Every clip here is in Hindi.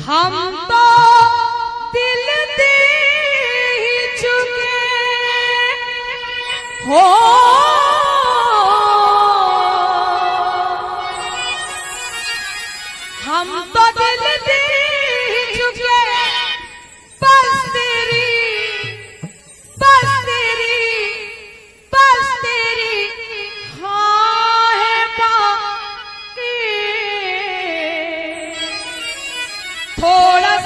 हम तो दिल दे ही चुके हो, हम तो दिल दे ही चुके, बस तेरी हाँ है बाकी। थोड़ा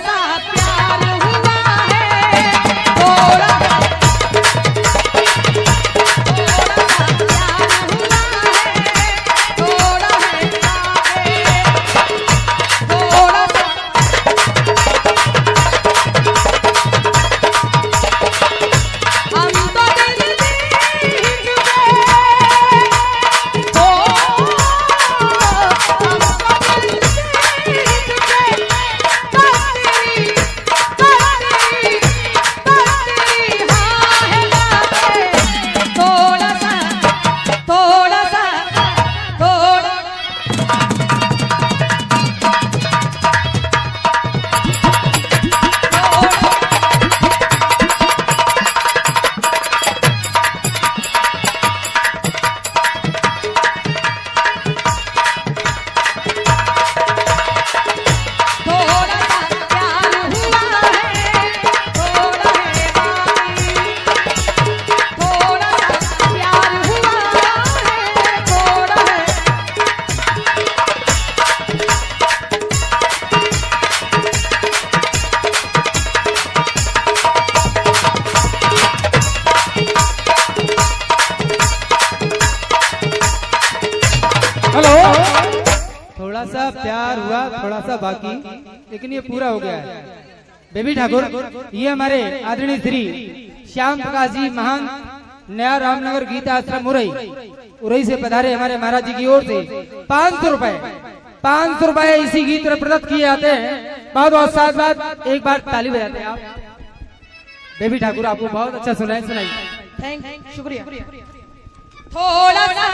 सा प्यार हुआ है, थोड़ा सा प्यार हुआ है, थोड़ा है थोड़ा सा हम तो दिल दे ही चुके हो, हम तो दिल दे ही चुके, बस तेरी हाँ है बातें। थोड़ा सा हेलो, थोड़ा सा प्यार हुआ, थोड़ा सा बाकी, लेकिन ये पूरा हो गया है। बेबी ठाकुर, ये हमारे आदरणीय श्री श्याम प्रकाश जी महान नया रामनगर गीता आश्रम उरई से पधारे हमारे महाराज जी की ओर से 500 रुपए इसी गीत में प्रदत्त किए जाते हैं। बहुत बहुत साथ बात एक बार ताली बजाते हैं आप। बेबी ठाकुर आपको बहुत अच्छा सुनाई। थैंक शुक्रिया। थोड़ा सा